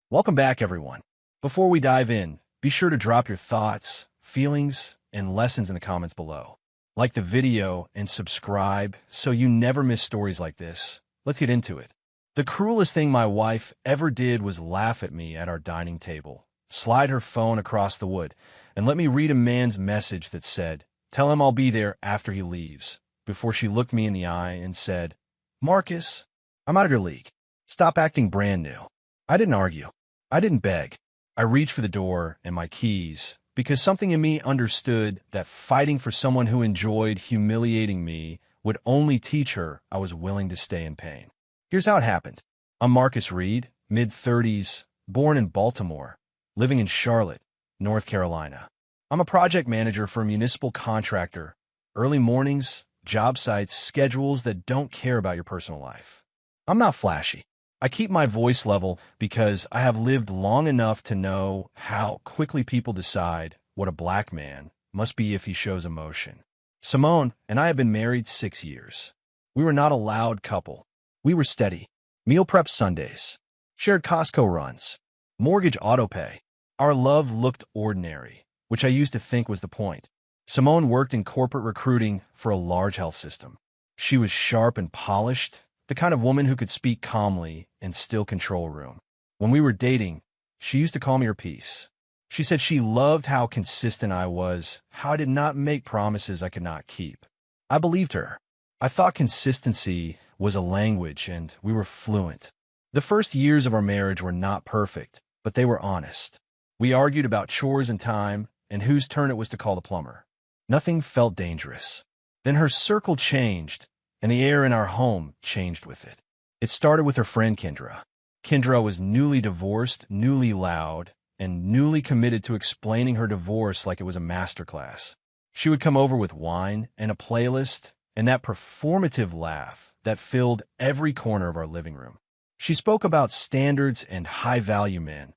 Welcome back, everyone. Before we dive in, be sure to drop your thoughts, feelings, and lessons in the comments below. Like the video and subscribe so you never miss stories like this. Let's get into it. The cruelest thing my wife ever did was laugh at me at our dining table, slide her phone across the wood, and let me read a man's message that said, "Tell him I'll be there after he leaves," before she looked me in the eye and said, "Marcus, I'm out of your league. Stop acting brand new." I didn't argue. I didn't beg. I reached for the door and my keys because something in me understood that fighting for someone who enjoyed humiliating me would only teach her I was willing to stay in pain. Here's how it happened. I'm Marcus Reed, mid-30s, born in Baltimore, living in Charlotte, North Carolina. I'm a project manager for a municipal contractor. Early mornings, job sites, schedules that don't care about your personal life. I'm not flashy. I keep my voice level because I have lived long enough to know how quickly people decide what a black man must be if he shows emotion. Simone and I have been married 6 years. We were not a loud couple. We were steady. Meal prep Sundays. Shared Costco runs. Mortgage autopay. Our love looked ordinary, which I used to think was the point. Simone worked in corporate recruiting for a large health system. She was sharp and polished, the kind of woman who could speak calmly and still control a room. When we were dating, she used to call me her piece. She said she loved how consistent I was, how I did not make promises I could not keep. I believed her. I thought consistency was a language and we were fluent. The first years of our marriage were not perfect, but they were honest. We argued about chores and time and whose turn it was to call the plumber. Nothing felt dangerous. Then her circle changed, and the air in our home changed with it. It started with her friend Kendra. Kendra was newly divorced, newly loud, and newly committed to explaining her divorce like it was a masterclass. She would come over with wine and a playlist and that performative laugh that filled every corner of our living room. She spoke about standards and high-value men,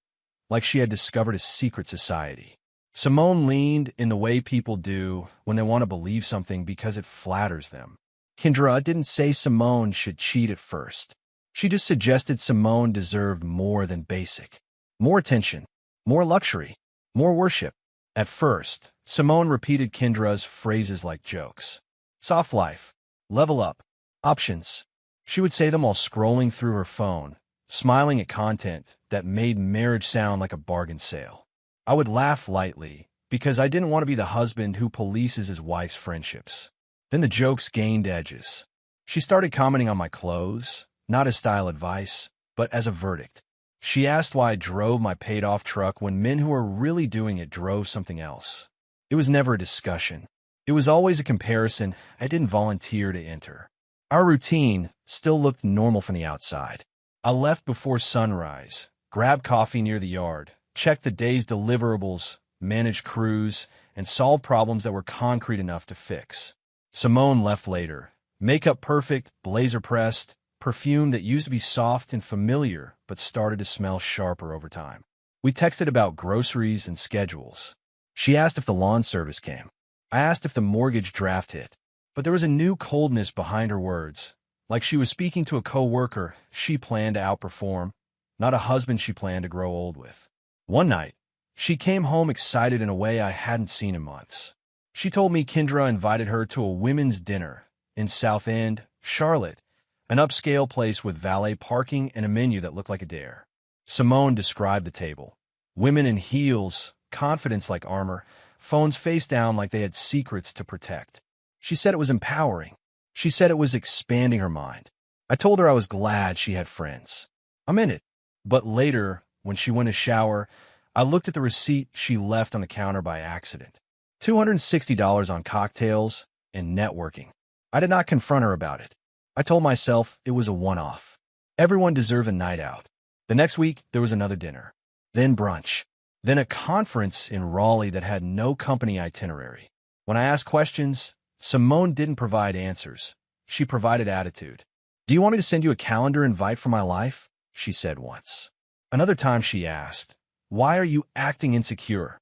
like she had discovered a secret society. Simone leaned in the way people do when they want to believe something because it flatters them. Kendra didn't say Simone should cheat at first. She just suggested Simone deserved more than basic. More attention, more luxury, more worship. At first, Simone repeated Kendra's phrases like jokes. Soft life, level up, options. She would say them while scrolling through her phone, smiling at content that made marriage sound like a bargain sale. I would laugh lightly because I didn't want to be the husband who polices his wife's friendships. Then the jokes gained edges. She started commenting on my clothes, not as style advice, but as a verdict. She asked why I drove my paid-off truck when men who were really doing it drove something else. It was never a discussion. It was always a comparison I didn't volunteer to enter. Our routine still looked normal from the outside. I left before sunrise, grabbed coffee near the yard, checked the day's deliverables, managed crews, and solved problems that were concrete enough to fix. Simone left later, makeup perfect, blazer pressed, perfume that used to be soft and familiar but started to smell sharper over time. We texted about groceries and schedules. She asked if the lawn service came. I asked if the mortgage draft hit. But there was a new coldness behind her words, like she was speaking to a co-worker she planned to outperform, not a husband she planned to grow old with. One night, she came home excited in a way I hadn't seen in months. She told me Kendra invited her to a women's dinner in South End, Charlotte, an upscale place with valet parking and a menu that looked like a dare. Simone described the table. Women in heels, confidence like armor, phones face down like they had secrets to protect. She said it was empowering. She said it was expanding her mind. I told her I was glad she had friends. I'm in it. But later, when she went to shower, I looked at the receipt she left on the counter by accident. $260 on cocktails and networking. I did not confront her about it. I told myself it was a one-off. Everyone deserved a night out. The next week, there was another dinner. Then brunch. Then a conference in Raleigh that had no company itinerary. When I asked questions, Simone didn't provide answers. She provided attitude. "Do you want me to send you a calendar invite for my life?" she said once. Another time she asked, "Why are you acting insecure?"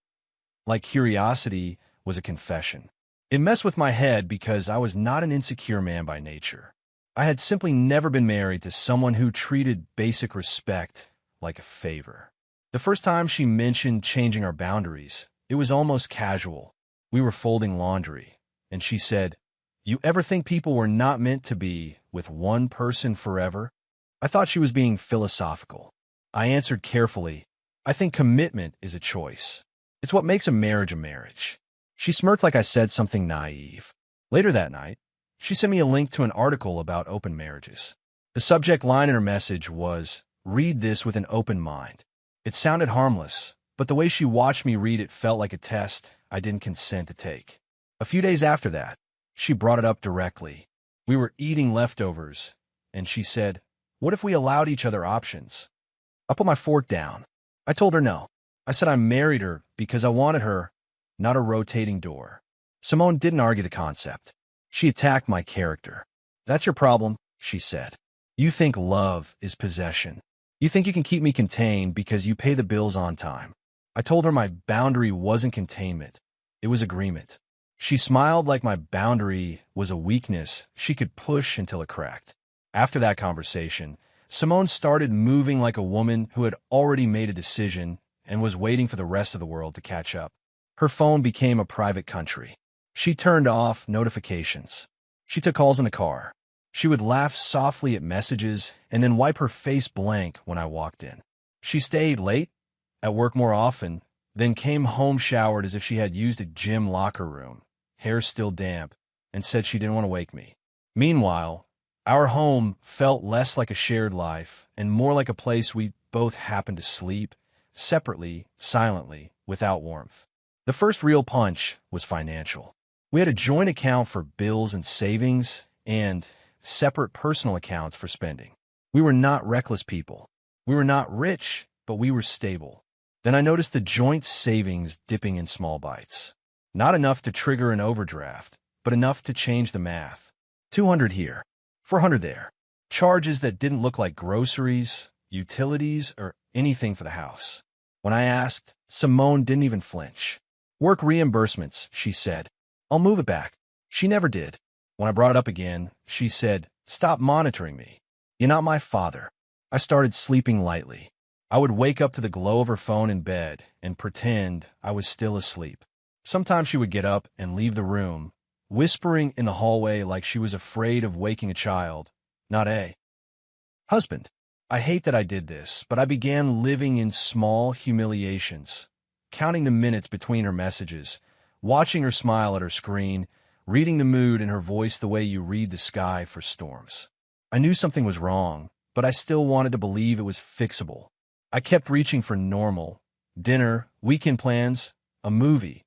Like curiosity was a confession. It messed with my head because I was not an insecure man by nature. I had simply never been married to someone who treated basic respect like a favor. The first time she mentioned changing our boundaries, it was almost casual. We were folding laundry, and she said, "You ever think people were not meant to be with one person forever?" I thought she was being philosophical. I answered carefully, "I think commitment is a choice. It's what makes a marriage." She smirked like I said something naive. Later that night, she sent me a link to an article about open marriages. The subject line in her message was, "Read this with an open mind." It sounded harmless, but the way she watched me read it felt like a test I didn't consent to take. A few days after that, she brought it up directly. We were eating leftovers, and she said, "What if we allowed each other options?" I put my fork down. I told her no. I said I married her because I wanted her, not a rotating door. Simone didn't argue the concept. She attacked my character. "That's your problem," she said. "You think love is possession. You think you can keep me contained because you pay the bills on time." I told her my boundary wasn't containment. It was agreement. She smiled like my boundary was a weakness she could push until it cracked. After that conversation, Simone started moving like a woman who had already made a decision and was waiting for the rest of the world to catch up. Her phone became a private country. She turned off notifications. She took calls in the car. She would laugh softly at messages and then wipe her face blank when I walked in. She stayed late, at work more often, then came home showered as if she had used a gym locker room, hair still damp, and said she didn't want to wake me. Meanwhile, our home felt less like a shared life and more like a place we both happened to sleep, separately, silently, without warmth. The first real punch was financial. We had a joint account for bills and savings and separate personal accounts for spending. We were not reckless people. We were not rich, but we were stable. Then I noticed the joint savings dipping in small bites. Not enough to trigger an overdraft, but enough to change the math. 200 here, 400 there. Charges that didn't look like groceries, utilities, or anything for the house. When I asked, Simone didn't even flinch. "Work reimbursements," she said. "I'll move it back." She never did. When I brought it up again, she said, "Stop monitoring me. You're not my father." I started sleeping lightly. I would wake up to the glow of her phone in bed and pretend I was still asleep. Sometimes she would get up and leave the room, whispering in the hallway like she was afraid of waking a child, not a husband. I hate that I did this, but I began living in small humiliations, counting the minutes between her messages, watching her smile at her screen, reading the mood in her voice the way you read the sky for storms. I knew something was wrong, but I still wanted to believe it was fixable. I kept reaching for normal, dinner, weekend plans, a movie,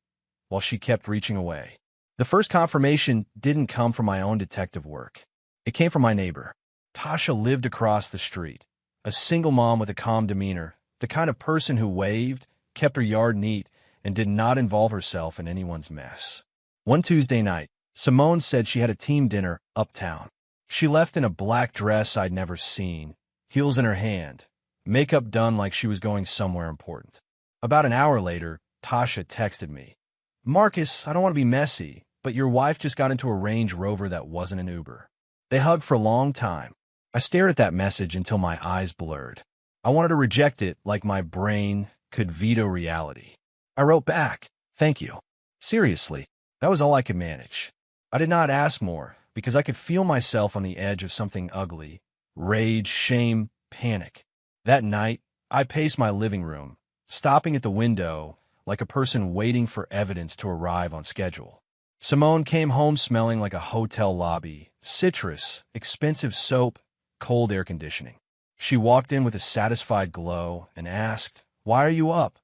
while she kept reaching away. The first confirmation didn't come from my own detective work. It came from my neighbor. Tasha lived across the street, a single mom with a calm demeanor, the kind of person who waved, kept her yard neat, and did not involve herself in anyone's mess. One Tuesday night, Simone said she had a team dinner uptown. She left in a black dress I'd never seen, heels in her hand, makeup done like she was going somewhere important. About an hour later, Tasha texted me, "Marcus, I don't want to be messy, but your wife just got into a Range Rover that wasn't an Uber." They hugged for a long time. I stared at that message until my eyes blurred. I wanted to reject it like my brain could veto reality. I wrote back, "Thank you." Seriously, that was all I could manage. I did not ask more because I could feel myself on the edge of something ugly. Rage, shame, panic. That night, I paced my living room, stopping at the window like a person waiting for evidence to arrive on schedule. Simone came home smelling like a hotel lobby, citrus, expensive soap, cold air conditioning. She walked in with a satisfied glow and asked, "Why are you up?"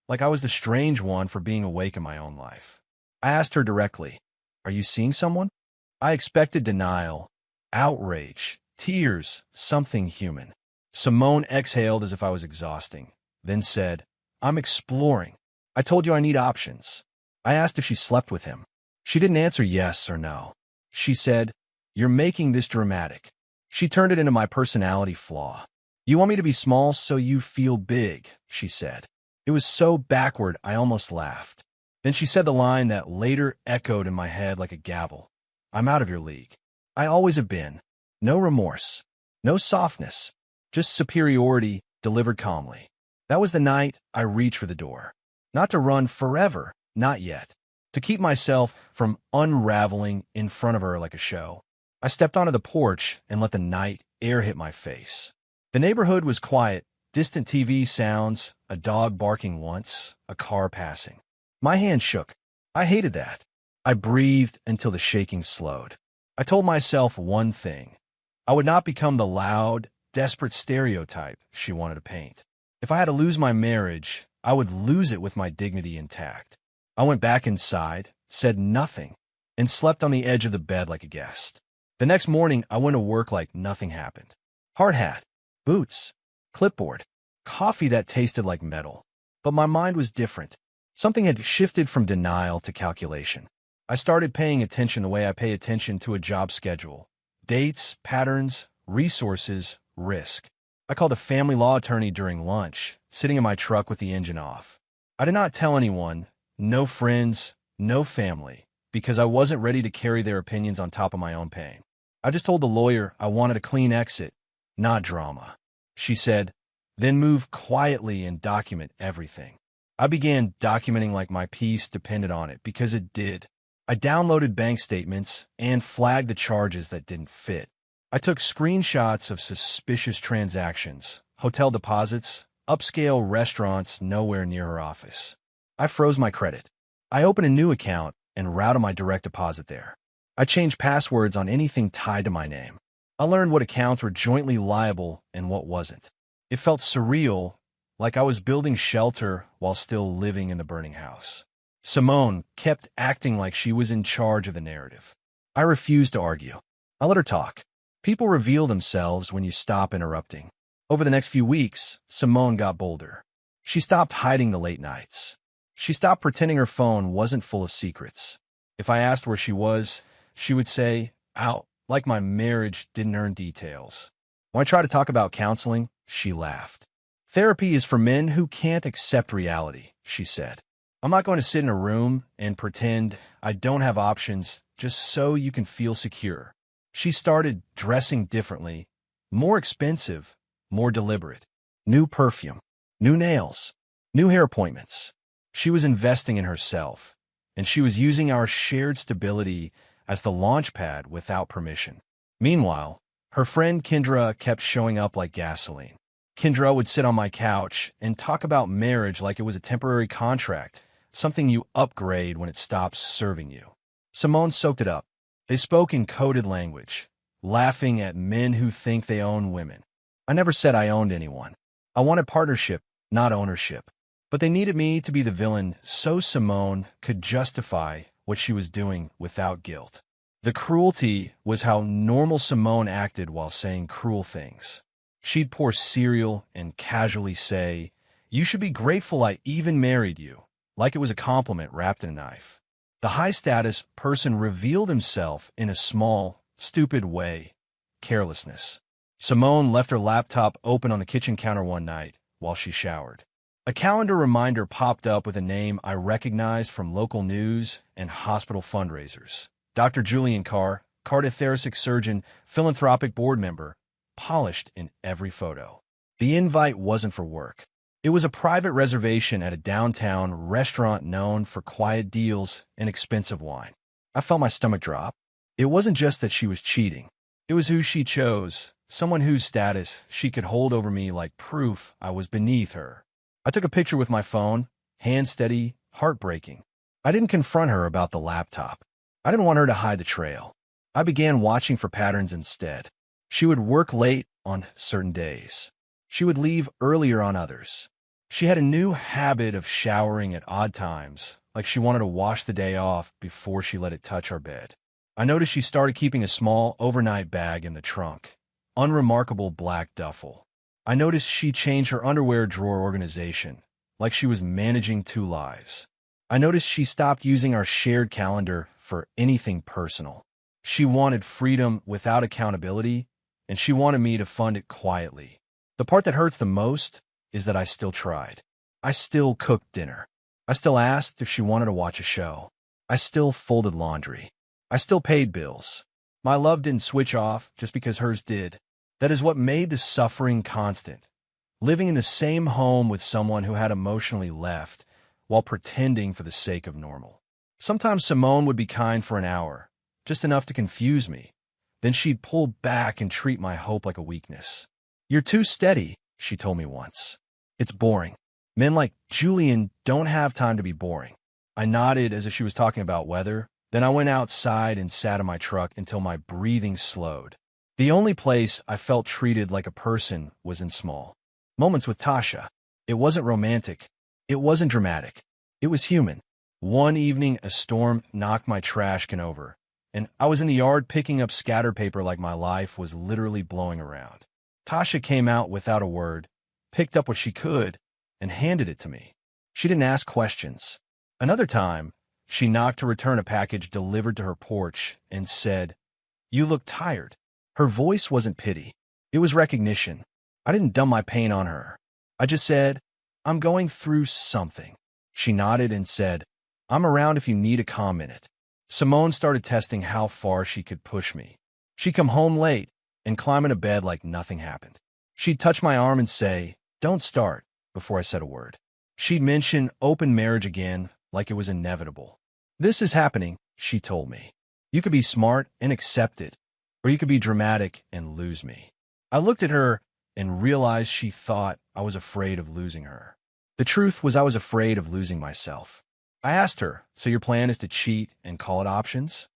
Like I was the strange one for being awake in my own life. I asked her directly, "Are you seeing someone?" I expected denial, outrage, tears, something human. Simone exhaled as if I was exhausting, then said, "I'm exploring. I told you I need options." I asked if she slept with him. She didn't answer yes or no. She said, "You're making this dramatic." She turned it into my personality flaw. "You want me to be small so you feel big," she said. It was so backward I almost laughed. Then she said the line that later echoed in my head like a gavel. "I'm out of your league. I always have been. No remorse. No softness. Just superiority delivered calmly." That was the night I reached for the door. Not to run forever, not yet. To keep myself from unraveling in front of her like a show. I stepped onto the porch and let the night air hit my face. The neighborhood was quiet, distant TV sounds, a dog barking once, a car passing. My hand shook. I hated that. I breathed until the shaking slowed. I told myself one thing. I would not become the loud, desperate stereotype she wanted to paint. If I had to lose my marriage, I would lose it with my dignity intact. I went back inside, said nothing, and slept on the edge of the bed like a guest. The next morning, I went to work like nothing happened. Hard hat, boots, clipboard, coffee that tasted like metal. But my mind was different. Something had shifted from denial to calculation. I started paying attention the way I pay attention to a job schedule. Dates, patterns, resources, risk. I called a family law attorney during lunch, sitting in my truck with the engine off. I did not tell anyone, no friends, no family, because I wasn't ready to carry their opinions on top of my own pain. I just told the lawyer I wanted a clean exit, not drama. She said, then move quietly and document everything. I began documenting like my peace depended on it, because it did. I downloaded bank statements and flagged the charges that didn't fit. I took screenshots of suspicious transactions, hotel deposits, upscale restaurants nowhere near her office. I froze my credit. I opened a new account and routed my direct deposit there. I changed passwords on anything tied to my name. I learned what accounts were jointly liable and what wasn't. It felt surreal, like I was building shelter while still living in the burning house. Simone kept acting like she was in charge of the narrative. I refused to argue. I let her talk. People reveal themselves when you stop interrupting. Over the next few weeks, Simone got bolder. She stopped hiding the late nights. She stopped pretending her phone wasn't full of secrets. If I asked where she was, she would say, out, like my marriage didn't earn details. When I tried to talk about counseling, she laughed. Therapy is for men who can't accept reality, she said. I'm not going to sit in a room and pretend I don't have options just so you can feel secure. She started dressing differently, more expensive, more deliberate. New perfume, new nails, new hair appointments. She was investing in herself, and she was using our shared stability as the launch pad without permission. Meanwhile, her friend Kendra kept showing up like gasoline. Kendra would sit on my couch and talk about marriage like it was a temporary contract, something you upgrade when it stops serving you. Simone soaked it up. They spoke in coded language, laughing at men who think they own women. I never said I owned anyone. I wanted partnership, not ownership. But they needed me to be the villain so Simone could justify what she was doing without guilt. The cruelty was how normal Simone acted while saying cruel things. She'd pour cereal and casually say, "You should be grateful I even married you," like it was a compliment wrapped in a knife. The high-status person revealed himself in a small, stupid way, carelessness. Simone left her laptop open on the kitchen counter one night while she showered. A calendar reminder popped up with a name I recognized from local news and hospital fundraisers. Dr. Julian Carr, cardiothoracic surgeon, philanthropic board member, polished in every photo. The invite wasn't for work. It was a private reservation at a downtown restaurant known for quiet deals and expensive wine. I felt my stomach drop. It wasn't just that she was cheating. It was who she chose, someone whose status she could hold over me like proof I was beneath her. I took a picture with my phone, hand steady, heartbreaking. I didn't confront her about the laptop. I didn't want her to hide the trail. I began watching for patterns instead. She would work late on certain days. She would leave earlier on others. She had a new habit of showering at odd times, like she wanted to wash the day off before she let it touch our bed. I noticed she started keeping a small overnight bag in the trunk, unremarkable black duffel. I noticed she changed her underwear drawer organization, like she was managing two lives. I noticed she stopped using our shared calendar for anything personal. She wanted freedom without accountability, and she wanted me to fund it quietly. The part that hurts the most is that I still tried. I still cooked dinner. I still asked if she wanted to watch a show. I still folded laundry. I still paid bills. My love didn't switch off just because hers did. That is what made the suffering constant. living in the same home with someone who had emotionally left while pretending for the sake of normal. Sometimes Simone would be kind for an hour, just enough to confuse me. Then she'd pull back and treat my hope like a weakness. "You're too steady," she told me once. "It's boring. Men like Julian don't have time to be boring." I nodded as if she was talking about weather. Then I went outside and sat in my truck until my breathing slowed. The only place I felt treated like a person was in small moments with Tasha. It wasn't romantic. It wasn't dramatic. It was human. One evening, a storm knocked my trash can over, and I was in the yard picking up scatter paper like my life was literally blowing around. Tasha came out without a word, picked up what she could, and handed it to me. She didn't ask questions. Another time, she knocked to return a package delivered to her porch and said, "You look tired." Her voice wasn't pity. It was recognition. I didn't dump my pain on her. I just said, "I'm going through something." She nodded and said, "I'm around if you need a calm minute." Simone started testing how far she could push me. She'd come home late and climb into bed like nothing happened. She'd touch my arm and say, "Don't start," before I said a word. She'd mention open marriage again like it was inevitable. "This is happening," she told me. "You could be smart and accept it, or you could be dramatic and lose me." I looked at her and realized she thought I was afraid of losing her. The truth was I was afraid of losing myself. I asked her, "So your plan is to cheat and call it options?"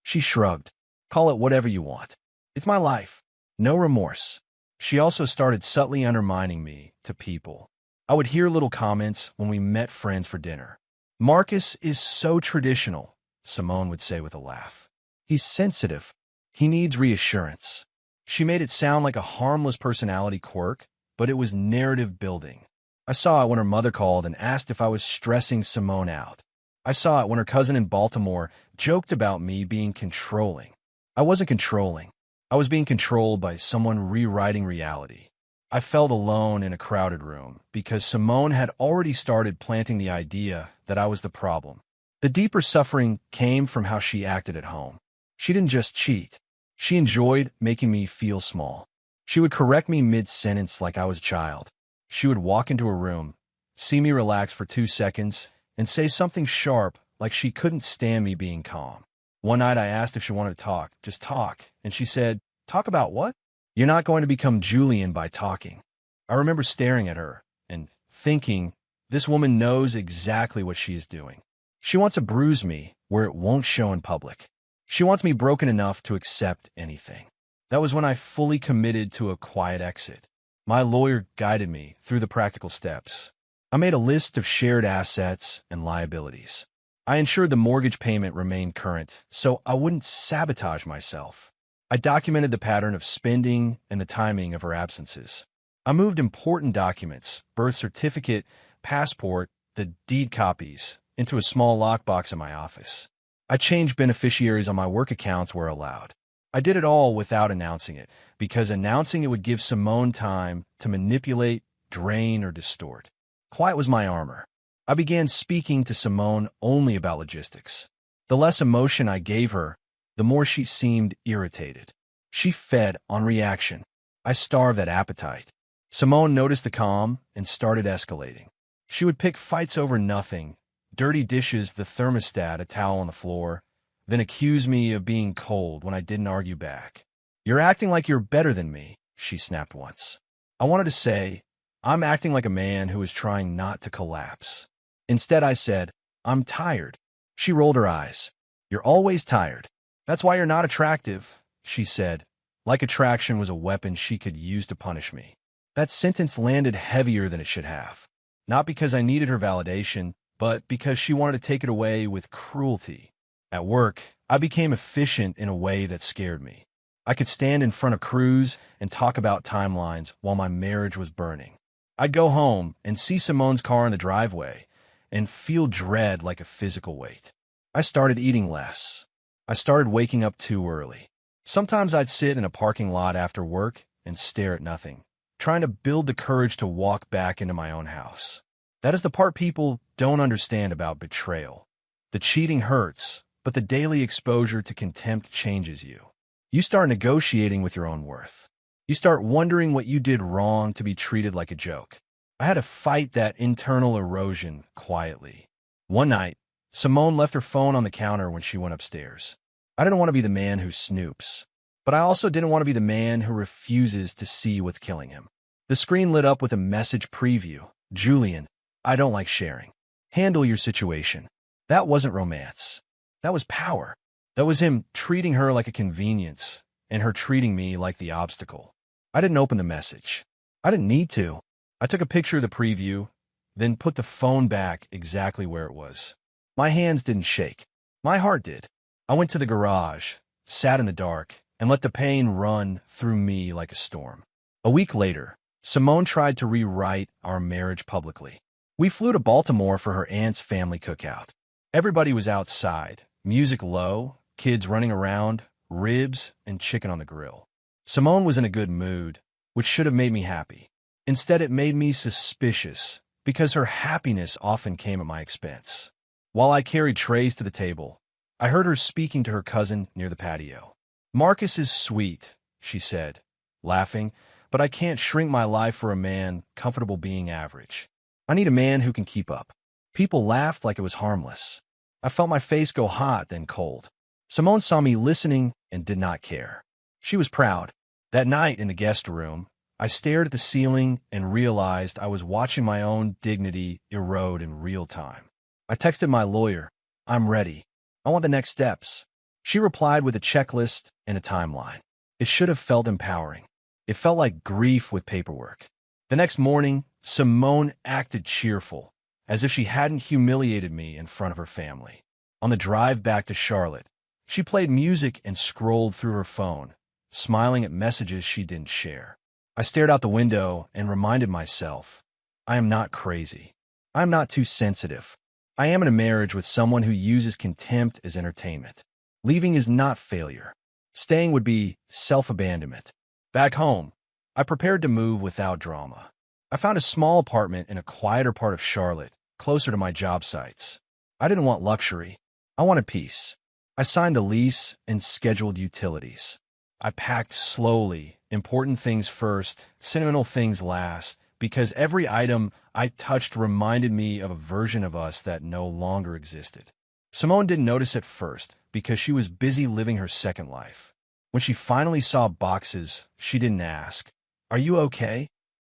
She shrugged. "Call it whatever you want. It's my life. No remorse." She also started subtly undermining me to people. I would hear little comments when we met friends for dinner. "Marcus is so traditional," Simone would say with a laugh. "He's sensitive. He needs reassurance." She made it sound like a harmless personality quirk, but it was narrative building. I saw it when her mother called and asked if I was stressing Simone out. I saw it when her cousin in Baltimore joked about me being controlling. I wasn't controlling. I was being controlled by someone rewriting reality. I felt alone in a crowded room because Simone had already started planting the idea that I was the problem. The deeper suffering came from how she acted at home. She didn't just cheat. She enjoyed making me feel small. She would correct me mid-sentence like I was a child. She would walk into a room, see me relax for 2 seconds, and say something sharp like she couldn't stand me being calm. One night I asked if she wanted to talk, just talk, and she said, "Talk about what?" "You're not going to become Julian by talking." I remember staring at her and thinking, this woman knows exactly what she is doing. She wants to bruise me where it won't show in public. She wants me broken enough to accept anything. That was when I fully committed to a quiet exit. My lawyer guided me through the practical steps. I made a list of shared assets and liabilities. I ensured the mortgage payment remained current, so I wouldn't sabotage myself. I documented the pattern of spending and the timing of her absences. I moved important documents, birth certificate, passport, the deed copies, into a small lockbox in my office. I changed beneficiaries on my work accounts where allowed. I did it all without announcing it, because announcing it would give Simone time to manipulate, drain, or distort. Quiet was my armor. I began speaking to Simone only about logistics. The less emotion I gave her, the more she seemed irritated. She fed on reaction. I starved that appetite. Simone noticed the calm and started escalating. She would pick fights over nothing, dirty dishes, the thermostat, a towel on the floor, then accuse me of being cold when I didn't argue back. "You're acting like you're better than me," she snapped once. I wanted to say, "I'm acting like a man who is trying not to collapse." Instead, I said, "I'm tired." She rolled her eyes. "You're always tired. That's why you're not attractive," she said, like attraction was a weapon she could use to punish me. That sentence landed heavier than it should have. Not because I needed her validation, but because she wanted to take it away with cruelty. At work, I became efficient in a way that scared me. I could stand in front of crews and talk about timelines while my marriage was burning. I'd go home and see Simone's car in the driveway and feel dread like a physical weight. I started eating less. I started waking up too early. Sometimes I'd sit in a parking lot after work and stare at nothing, trying to build the courage to walk back into my own house. That is the part people don't understand about betrayal. The cheating hurts, but the daily exposure to contempt changes you. You start negotiating with your own worth. You start wondering what you did wrong to be treated like a joke. I had to fight that internal erosion quietly. One night, Simone left her phone on the counter when she went upstairs. I didn't want to be the man who snoops, but I also didn't want to be the man who refuses to see what's killing him. The screen lit up with a message preview. Julian, I don't like sharing. Handle your situation. That wasn't romance. That was power. That was him treating her like a convenience and her treating me like the obstacle. I didn't open the message. I didn't need to. I took a picture of the preview, then put the phone back exactly where it was. My hands didn't shake. My heart did. I went to the garage, sat in the dark, and let the pain run through me like a storm. A week later, Simone tried to rewrite our marriage publicly. We flew to Baltimore for her aunt's family cookout. Everybody was outside, music low, kids running around, ribs and chicken on the grill. Simone was in a good mood, which should have made me happy. Instead, it made me suspicious, because her happiness often came at my expense. While I carried trays to the table, I heard her speaking to her cousin near the patio. Marcus is sweet, she said, laughing, but I can't shrink my life for a man comfortable being average. I need a man who can keep up. People laughed like it was harmless. I felt my face go hot, then cold. Simone saw me listening and did not care. She was proud. That night in the guest room, I stared at the ceiling and realized I was watching my own dignity erode in real time. I texted my lawyer, I'm ready. I want the next steps. She replied with a checklist and a timeline. It should have felt empowering. It felt like grief with paperwork. The next morning, Simone acted cheerful, as if she hadn't humiliated me in front of her family. On the drive back to Charlotte, she played music and scrolled through her phone, smiling at messages she didn't share. I stared out the window and reminded myself, I am not crazy. I am not too sensitive. I am in a marriage with someone who uses contempt as entertainment. Leaving is not failure. Staying would be self-abandonment. Back home, I prepared to move without drama. I found a small apartment in a quieter part of Charlotte, closer to my job sites. I didn't want luxury. I wanted peace. I signed a lease and scheduled utilities. I packed slowly, important things first, sentimental things last, because every item I touched reminded me of a version of us that no longer existed. Simone didn't notice at first because she was busy living her second life. When she finally saw boxes, she didn't ask, Are you okay?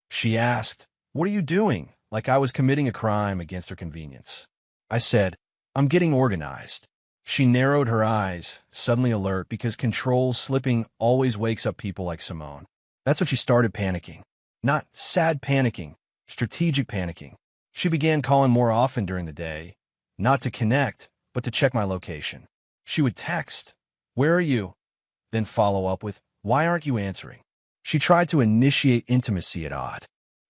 She asked, What are you doing? Like I was committing a crime against her convenience. I said, I'm getting organized. She narrowed her eyes, suddenly alert because control slipping always wakes up people like Simone. That's when she started panicking. Not sad panicking, strategic panicking. She began calling more often during the day, not to connect, but to check my location. She would text, Where are you? Then follow up with, Why aren't you answering? She tried to initiate intimacy at odd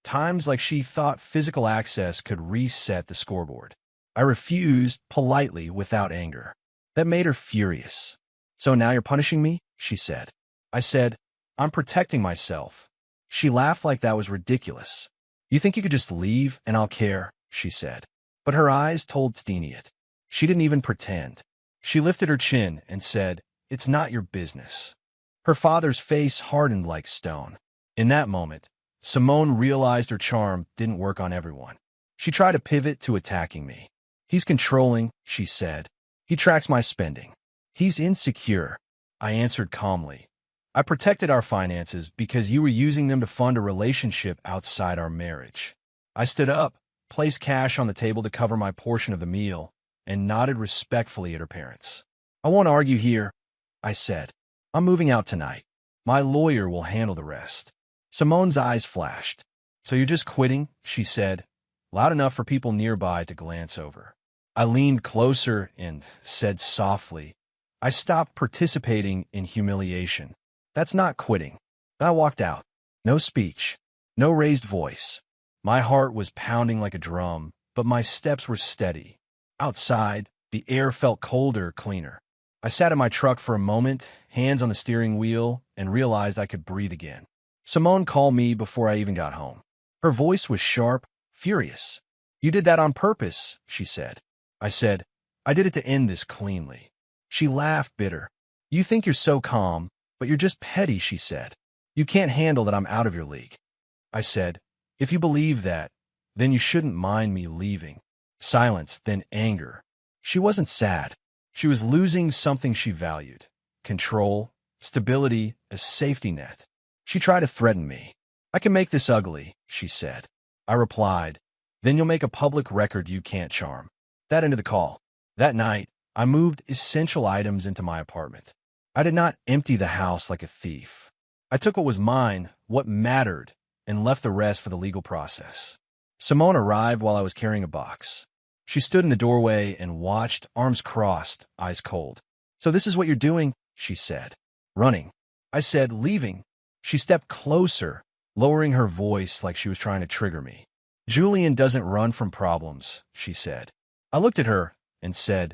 times, like she thought physical access could reset the scoreboard. I refused politely without anger. That made her furious. So now you're punishing me? She said. I said, I'm protecting myself. She laughed like that was ridiculous. You think you could just leave and I'll care? She said. But her eyes told Steenie it. She didn't even pretend. She lifted her chin and said, It's not your business. Her father's face hardened like stone. In that moment, Simone realized her charm didn't work on everyone. She tried to pivot to attacking me. He's controlling, she said. He tracks my spending. He's insecure, I answered calmly. I protected our finances because you were using them to fund a relationship outside our marriage. I stood up, placed cash on the table to cover my portion of the meal, and nodded respectfully at her parents. I won't argue here, I said. I'm moving out tonight. My lawyer will handle the rest. Simone's eyes flashed. So you're just quitting? She said, loud enough for people nearby to glance over. I leaned closer and said softly, I stopped participating in humiliation. That's not quitting. I walked out. No speech. No raised voice. My heart was pounding like a drum, but my steps were steady. Outside, the air felt colder, cleaner. I sat in my truck for a moment, hands on the steering wheel, and realized I could breathe again. Simone called me before I even got home. Her voice was sharp, furious. You did that on purpose, she said. I said, I did it to end this cleanly. She laughed bitter. You think you're so calm, but you're just petty, she said. You can't handle that I'm out of your league. I said, if you believe that, then you shouldn't mind me leaving. Silence, then anger. She wasn't sad. She was losing something she valued. Control, stability, a safety net. She tried to threaten me. I can make this ugly, she said. I replied, then you'll make a public record you can't charm. That ended the call. That night, I moved essential items into my apartment. I did not empty the house like a thief. I took what was mine, what mattered, and left the rest for the legal process. Simone arrived while I was carrying a box. She stood in the doorway and watched, arms crossed, eyes cold. So this is what you're doing, she said. Running. I said, leaving. She stepped closer, lowering her voice like she was trying to trigger me. Julian doesn't run from problems, she said. I looked at her and said,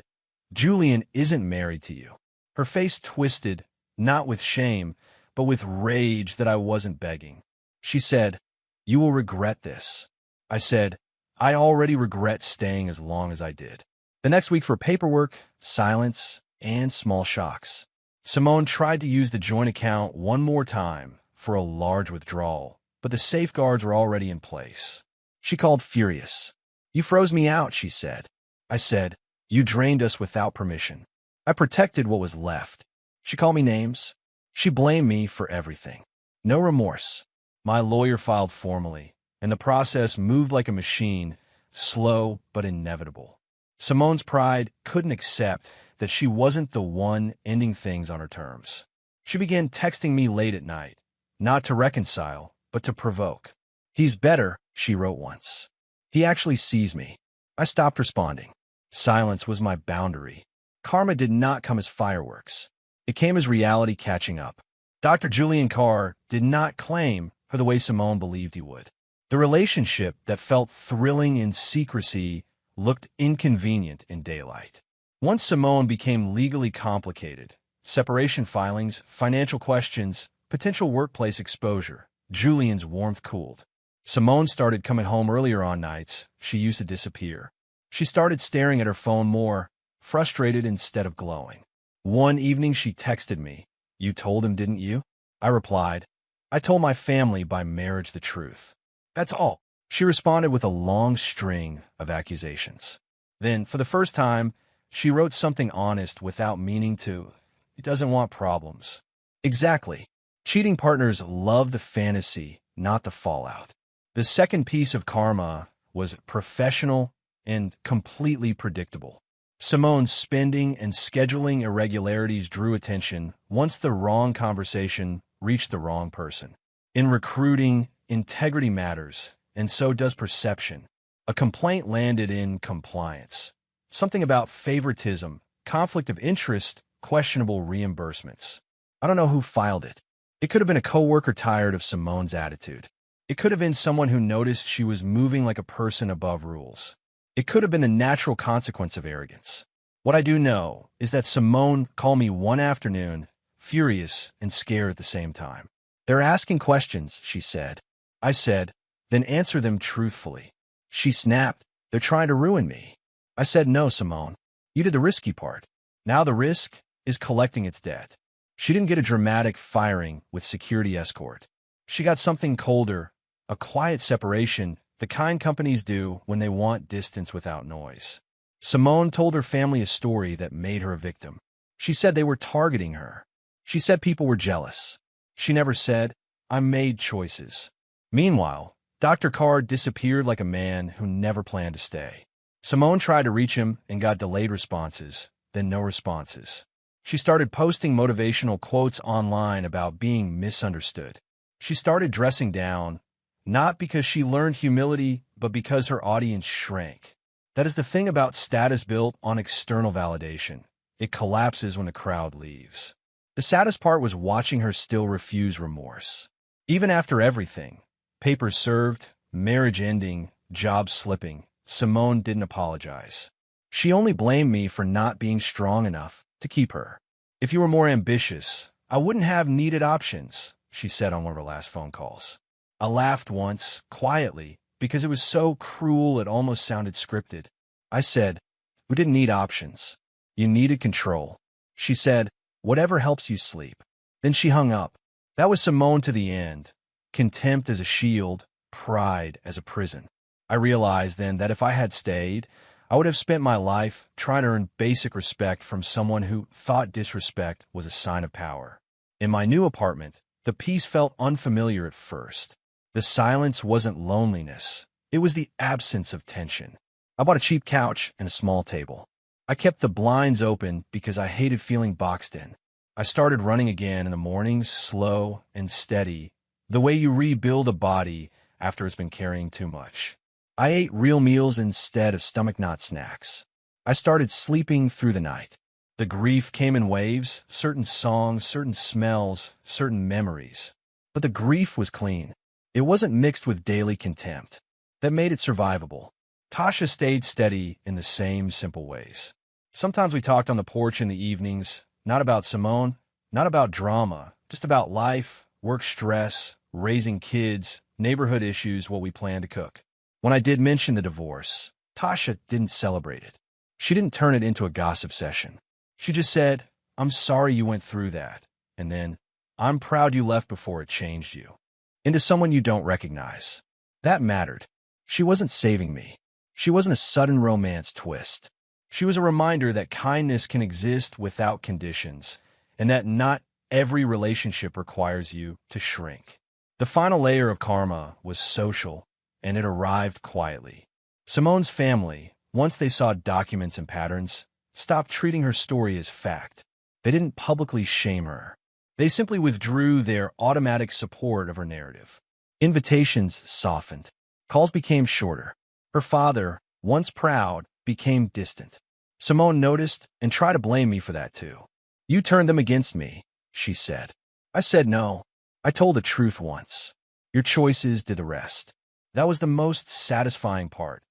Julian isn't married to you. Her face twisted, not with shame, but with rage that I wasn't begging. She said, you will regret this. I said, I already regret staying as long as I did. The next week for paperwork, silence, and small shocks. Simone tried to use the joint account one more time for a large withdrawal, but the safeguards were already in place. She called furious. You froze me out, she said. I said, you drained us without permission. I protected what was left. She called me names. She blamed me for everything. No remorse. My lawyer filed formally, and the process moved like a machine, slow but inevitable. Simone's pride couldn't accept that she wasn't the one ending things on her terms. She began texting me late at night, not to reconcile, but to provoke. He's better, she wrote once. He actually sees me. I stopped responding. Silence was my boundary. Karma did not come as fireworks. It came as reality catching up. Dr. Julian Carr did not claim her the way Simone believed he would. The relationship that felt thrilling in secrecy looked inconvenient in daylight. Once Simone became legally complicated, separation filings, financial questions, potential workplace exposure, Julian's warmth cooled. Simone started coming home earlier on nights she used to disappear. She started staring at her phone more, frustrated instead of glowing. One evening she texted me, "You told him, didn't you?" I replied, "I told my family by marriage the truth. That's all." She responded with a long string of accusations. Then, for the first time, she wrote something honest without meaning to. He doesn't want problems. Exactly. Cheating partners love the fantasy, not the fallout. The second piece of karma was professional and completely predictable. Simone's spending and scheduling irregularities drew attention once the wrong conversation reached the wrong person. In recruiting, integrity matters, and so does perception. A complaint landed in compliance. Something about favoritism, conflict of interest, questionable reimbursements. I don't know who filed it. It could have been a coworker tired of Simone's attitude. It could have been someone who noticed she was moving like a person above rules. It could have been the natural consequence of arrogance. What I do know is that Simone called me one afternoon, furious and scared at the same time. "They're asking questions," she said. I said, "Then answer them truthfully." She snapped, "They're trying to ruin me." I said, "No, Simone. You did the risky part. Now the risk is collecting its debt." She didn't get a dramatic firing with security escort. She got something colder, a quiet separation, the kind companies do when they want distance without noise. Simone told her family a story that made her a victim. She said they were targeting her. She said people were jealous. She never said, "I made choices." Meanwhile, Dr. Carr disappeared like a man who never planned to stay. Simone tried to reach him and got delayed responses, then no responses. She started posting motivational quotes online about being misunderstood. She started dressing down, not because she learned humility, but because her audience shrank. That is the thing about status built on external validation. It collapses when the crowd leaves. The saddest part was watching her still refuse remorse. Even after everything, papers served, marriage ending, job slipping, Simone didn't apologize. She only blamed me for not being strong enough to keep her. "If you were more ambitious, I wouldn't have needed options," she said on one of her last phone calls. I laughed once, quietly, because it was so cruel it almost sounded scripted. I said, "We didn't need options. You needed control." She said, "Whatever helps you sleep." Then she hung up. That was Simone to the end. Contempt as a shield, pride as a prison. I realized then that if I had stayed, I would have spent my life trying to earn basic respect from someone who thought disrespect was a sign of power. In my new apartment, the peace felt unfamiliar at first. The silence wasn't loneliness. It was the absence of tension. I bought a cheap couch and a small table. I kept the blinds open because I hated feeling boxed in. I started running again in the mornings, slow and steady, the way you rebuild a body after it's been carrying too much. I ate real meals instead of stomach-knot snacks. I started sleeping through the night. The grief came in waves, certain songs, certain smells, certain memories. But the grief was clean. It wasn't mixed with daily contempt. That made it survivable. Tasha stayed steady in the same simple ways. Sometimes we talked on the porch in the evenings, not about Simone, not about drama, just about life, work stress, raising kids, neighborhood issues, what we planned to cook. When I did mention the divorce, Tasha didn't celebrate it. She didn't turn it into a gossip session. She just said, "I'm sorry you went through that," and then, "I'm proud you left before it changed you into someone you don't recognize." That mattered. She wasn't saving me. She wasn't a sudden romance twist. She was a reminder that kindness can exist without conditions, and that not every relationship requires you to shrink. The final layer of karma was social, and it arrived quietly. Simone's family, once they saw documents and patterns, stopped treating her story as fact. They didn't publicly shame her. They simply withdrew their automatic support of her narrative. Invitations softened. Calls became shorter. Her father, once proud, became distant. Simone noticed and tried to blame me for that too. "You turned them against me," she said. I said no. I told the truth once. Your choices did the rest. That was the most satisfying part.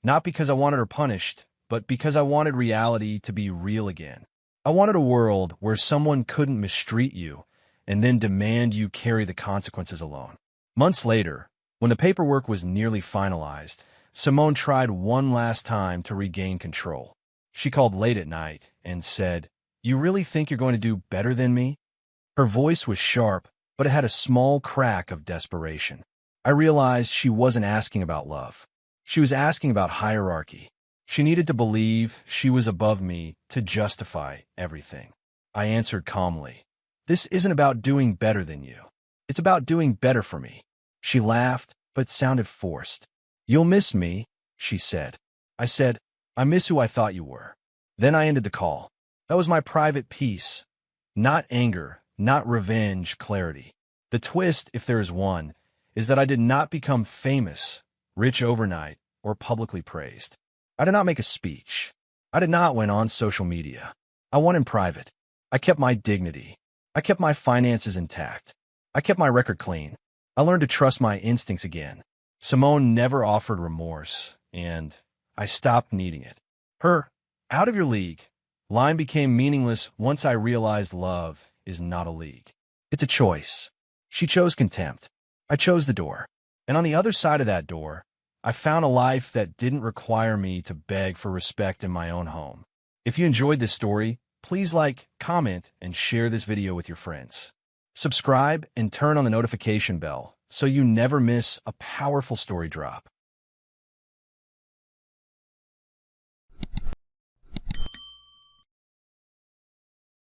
Not because I wanted her punished, but because I wanted reality to be real again. I wanted a world where someone couldn't mistreat you and then demand you carry the consequences alone. Months later, when the paperwork was nearly finalized, Simone tried one last time to regain control. She called late at night and said, "You really think you're going to do better than me?" Her voice was sharp, but it had a small crack of desperation. I realized she wasn't asking about love. She was asking about hierarchy. She needed to believe she was above me to justify everything. I answered calmly, "This isn't about doing better than you. It's about doing better for me." She laughed, but sounded forced. "You'll miss me," she said. I said, "I miss who I thought you were." Then I ended the call. That was my private peace. Not anger, not revenge, clarity. The twist, if there is one, is that I did not become famous, rich overnight, or publicly praised. I did not make a speech. I did not win on social media. I won in private. I kept my dignity. I kept my finances intact. I kept my record clean. I learned to trust my instincts again. Simone never offered remorse, and I stopped needing it. Her "out of your league" line became meaningless once I realized love is not a league. It's a choice. She chose contempt. I chose the door. And on the other side of that door, I found a life that didn't require me to beg for respect in my own home. If you enjoyed this story, please like, comment, and share this video with your friends. Subscribe and turn on the notification bell so you never miss a powerful story drop.